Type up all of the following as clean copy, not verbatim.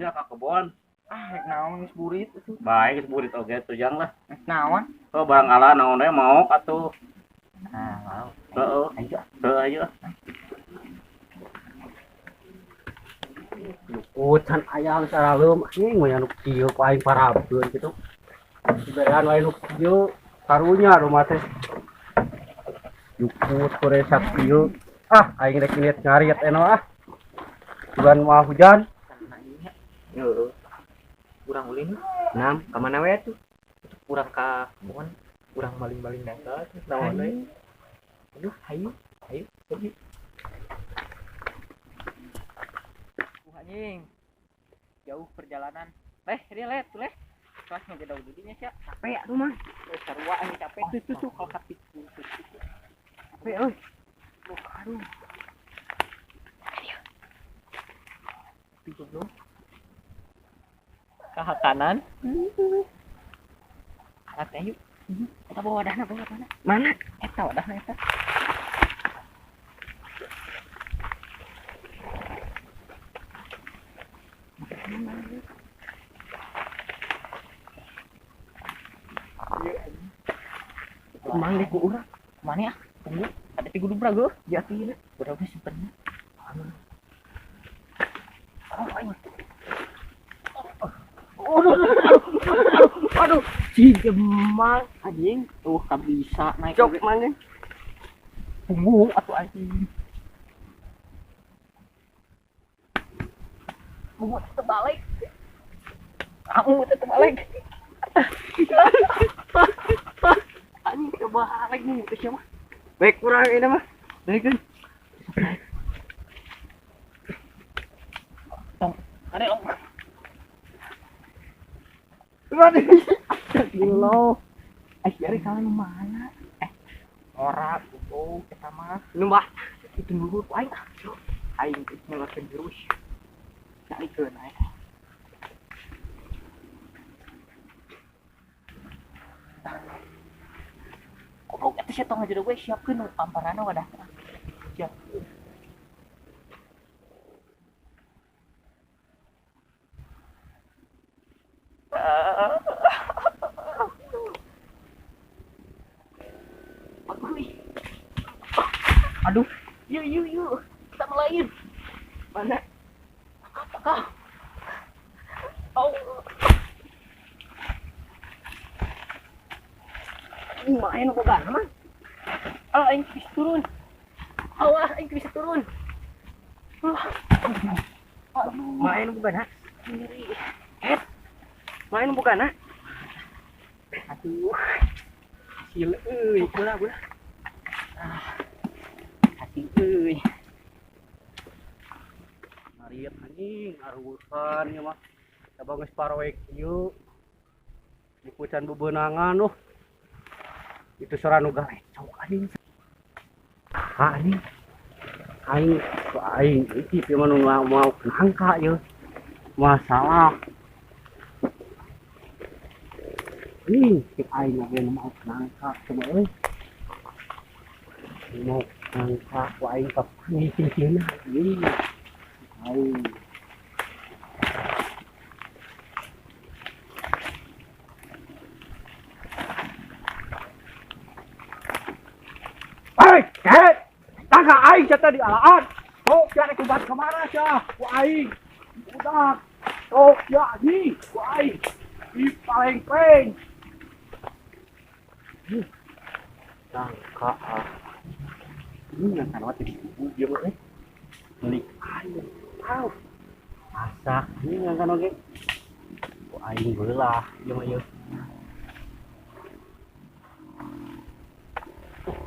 dia ke kebon. Rek naon geus burit atuh. Baik geus burit oge tujang lah. Naon? Oh barangkala naon we mau atuh. Mau. Heeh. Ayo. Kucan ayam saraleum anjing mah anu kieu ku aing parabkeun kitu. Siberean wae nu kieu karunya rumah teh. Yukut kore sakieu. Aing rek niat ngariet eno bulan mau hujan. Heeh. Urang ulin. Nam, ka mana we tuh? Urang ka kebon. Urang maling-maling dangkal naon we. Aduh, hayu pergi. Anjing. Jauh perjalanan. Dia tuh kelas ngegedau didinya sia. Capek atuh mah. Sarua anjing capek tuh kalau kapit tuh. Capek euy. Aduh. Ayo. Ke kanan. Alat ayo. Kita bawa wadahna. Mana? Eta wadahna eta. Mang di ku urang. Mana ya? Tunggu. Ada di Gunung Brago. Jati ini. Berapa simpennya? Aduh, si gemang Anjing. Kan bisa naik. cok mana? Tunggu atuh anjing. Tunggu terbalik. Kamu terbalik. Anjing kebalik nih ke siapa? Baik kurang ini mah. Baikkan. Ada long. Gimana? Gilo. Dari kalian mana? Ora tuh kita mah. Numbah. Itu dulu aing. Aing nyelakeun jurus. Cari ke naik. Kok eta sia tong aja gue siapkeun amparana wadah. Siap. Aduh, yuk, kita melayu. Mana? Apakah? Main boga mah. Aing bisa turun. Awas, aing bisa turun. Main boga na. Main boga na. Aduh, Sil euy, bola. hati euy. Mariet anjing arusan ya mah. Sabang geus paroek ieu. Dikucan bebeunangan itu soranu galecok anjing. Anjing. Aing iki teh mah mau nangka ye. Masalah. Si aing lagi mau nangka coba euy. Mau nangka ku aing ka cincin anjing. Aing tangga aing cenah di alaan. Oh, jangan kubat kemana sia? Ku aing. Udah. Oh, ya ni, ku aing. Di paleng-peng. Tangka. Ini yang kana teh dibubuh dia mah Melik aing. Tahu. Masak ini yang kana ge. Ku aing beulah ieu mah ieu.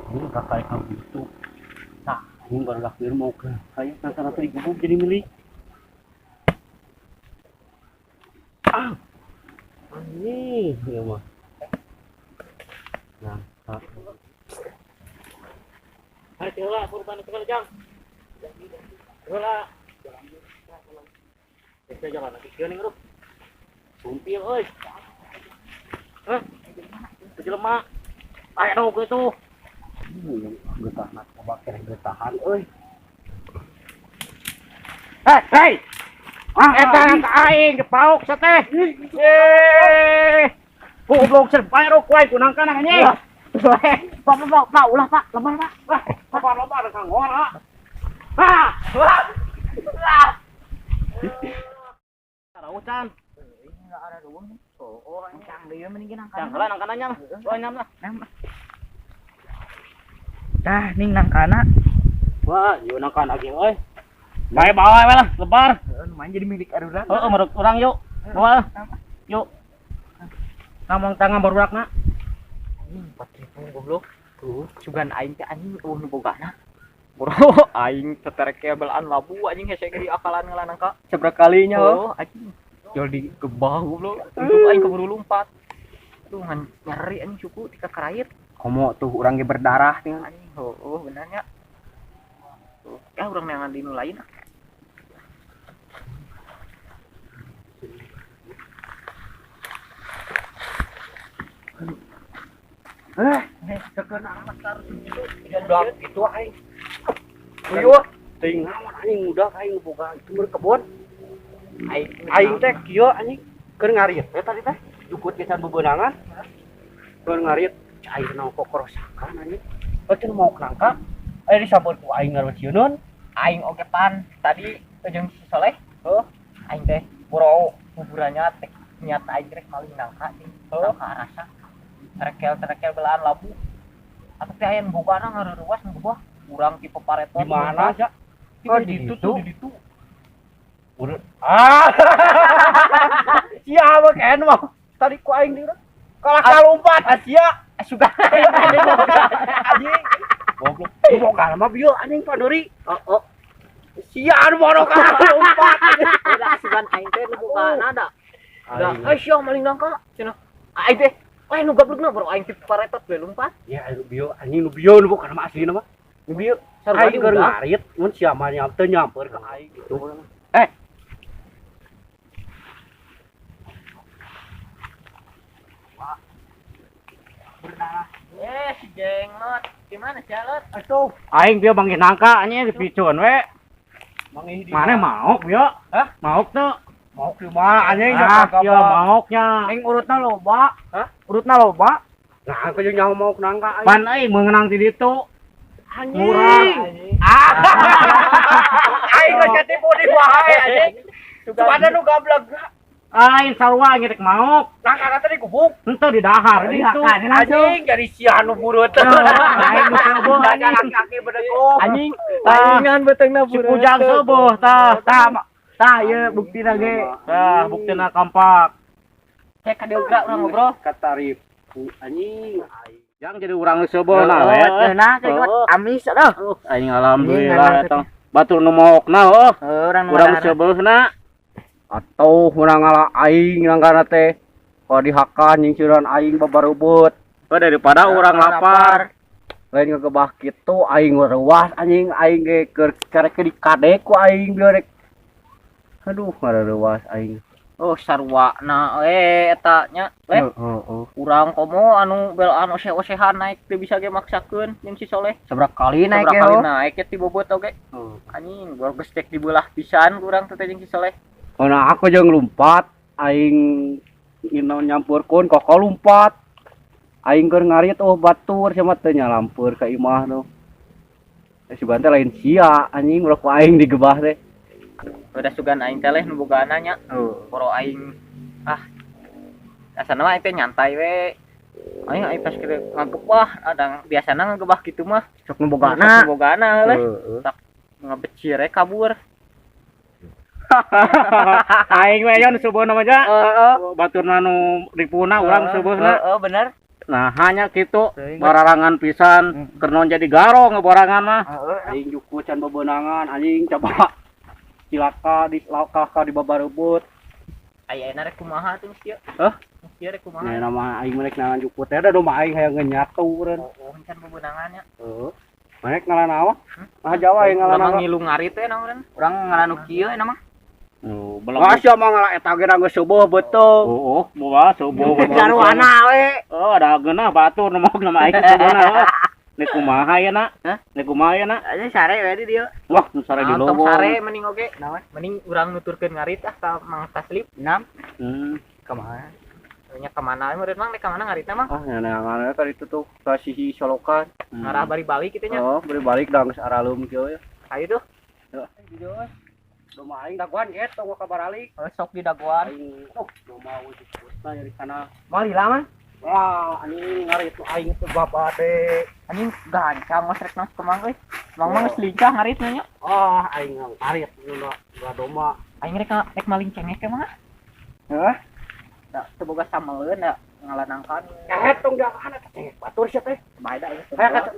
Ini kakak kamu itu tak ini baru lakuin mau ke saya karena tadi gubuk jadi milik ini ya mah nah Ayo tiola kurban itu jam. Tiola. kita jalan lagi kieu ning sumpil euy jelema aya nu kitu getahan bakar getahan euy hei Eta ka aing dipauk sa teh. Goblok serpai ro kuai kunang kana anjing. Pak, ulah Pak, lemah Pak. Loba kang ngor ha. Raucan. Enggak ada doang nih. Oh, yang dia mendingin angkat. Yang nang kananya mah. Nyam lah. Dah, ning nang kana. Wah, yuk nang kana lagi euy. Bae bawa we lah, lebar. Lumayan jadi milik aruran. Heeh, merek urang yuk. Bawa. Yuk. Ngomong tangan barudak na. Anjing 4.000 goblok. Tuh, sugan aing teh anjing nu bogana. Bro, aing teterke belaan labu anjing hese di akalan ngelanang ka. Seberapa kalinya Oh, anjing. Jol di gebah goblok. Untung aing keburu lompat. Aduh, nyari anjing suku tika karair. Komo tuh urang ge berdarah tinggal. Anjing, oh benarnya. Tuh, ya urang neangan di nu lain ah. Sekeun amat tarus itu. Udah gitu aing. Uyu, teuing naon anjing udah aing boga itu kebon. Aing teh kieu anjing keur ngariet teh tadi teh. Jukut pisan bebeunangan. Keur ngariet aing naon kok kerosakan anjing. Cenah mau nangka. Aya disampeur ku aing ngaruh cieunun. Aing oge pan tadi jeung si Soleh. Heuh, aing teh boro kuburannya teh niat aing rek maling nangka sih. Nangka rasa. Terekel belaan labu. Atuh teh aya nu bogana ngaruruas nu gebah. Urang tipe pareton. Di mana aja? Oh, di ditu. Urut. Sia mah kan mah. Tadi ku aing di urang. Kalah kalumpat sia. Sudah. Anjing. Goblok. Lu boga mah bieu anjing Pandori. Heeh. Sia anu bono kalumpat. Udah sugan aing teh nu bogana da. Udah, sia maling nangka. Cenah. Aing teh nu gablekna bro aing tipe paretot we lompat. Ya anu bieu anjing nu bieu nu boga mah aslina mah. Nu bieu Aing keur ngarit mun sia mah teu nyamper ka aing gitu. Si jenglot. Gimana sih, Lot? Atuh, aing bieu manggih nangka anjing dipicuan we. Mana maok bieu? Hah? Maok tuh. Maok di mana anjing ya maoknya. Aing urutna loba. Hah? Urutna loba. Nah, aku jeung nyaho maok nangka aing. Pan aing meunang ti ditu. Murah. Aing geus ketipu di wae anjing. Cuman nu gablek. Aing sarua ngirik maok. Nangka tadi gubuk. Henteu di dahar ditu. Anjing jadi sia nu burut. Aing seueuh anjing kaki bedegong. Anjing, palingan beteungna Si Pujang seueuh tah. Tah ieu buktina ge. Tah buktina kampak. Cek ka diogra urang ngobrol. Katarif anjing. Yang jadi urang seueuh na we. Nah, amis dah. Aing alhamdulillah eta batur nu maokna Urang seubeuna atau urang ngala aing nangkana teh kalau dihakan jeung ceuran aing babareubut daripada urang lapar lain ngegebah kitu aing reuas anjing aing ge keur karek dikade ku aing bieu rek aduh ngareuwas aing sarwana eta nya urang komo anu belaan ose-osehan naik teu bisa ge maksakeun jeung si Soleh seberapa kali naik ge naik ti bobot oge anjing gua geus tek dibelah pisan urang teh jeung si Soleh. Nah aku jeung lumpat aing ino nyampurkeun kok lumpat aing keur ngarit batur sia mah teu nyalamper ka imah tuh si bante lain sia anjing urang ku aing digebah teh udah sugan aing teh nu bogana nya poro aing asana mah teh nyantai we aing pas keur ngagebah ada biasana ngagebah kitu mah sok nu bogana heuh tak ngabecir kabur. Aing we yon seubeuna mah ja. Baturna nu dipuna urang seubeuna. Bener. Nah, hanya kitu bararangan pisan keur non jadi garo ngaborangan mah. Aing juku can bebeunangan anjing coba cilaka di laukah di babareubut. Ayeuna rek kumaha tuh kieu? Kieu rek kumaha? Nah, nama aing merek nangan juku teh da domah aing hayang nyatu urang. Can bebeunangannya. Merek ngaran naon? Mah Jawa yang ngaran. Lamang ngilu ngarit teh naon urang ngaran nu kieu nama. Belum. Masya mah ngala eta ge geus seueuh betul. Moal seueuh betul. Sarwana we. Ada geunah batur nu mok nama aing seubeuna. Nek kumaha ya nak? Hah? Nek kumaha ya nak? Aja sare we di dieu. Wah, nu sare di Tong lowong. sare mending oge. Naon? Mending urang nuturkeun ngarit ka Mang Taslip. Nam. Kemana? Nya kemana? Meureun Mang dek ka mana ngaritna Mang? Ah, nyanangan tadi itu tuh kasih solokan. Ngarah bari balik kitu nya. Oh, beri balik dang saralum kieu ya. Ayo tuh. Video Doma aing daguan get tong kabar alik. Sok di daguan. Aing doma wis putna dari sana. Mau lila Mang? Wah, anjing ngarit tuh aing teh bapak teh. Anjing gancang mas rek nos kemang euy. Mang mah geus lincah ngaritna nya. Ah, aing ngarit nu doma. Aing rek maling cengek ke Mang. Heh? Da teu boga sameleun da ngalanangkan. Tong jangan teh batur sia teh. Baeda ieu. Kayak kata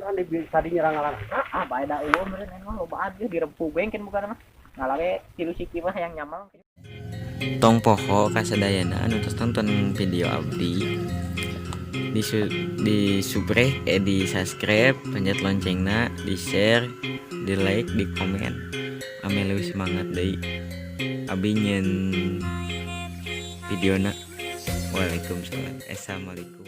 tadi nyerang ngalan. Ah baeda eueuh meureun emang loba aja dirempu bengkeun bukan mah. Ngalawe tilu siki mah yang nyamang. Tong poho kasadayana anu tos tonton video abdi di subscribe di subscribe pencet loncengna di share di like di komen ame leuwih semangat deui abdi nyeun videona. Waalaikumsalam. Assalamualaikum.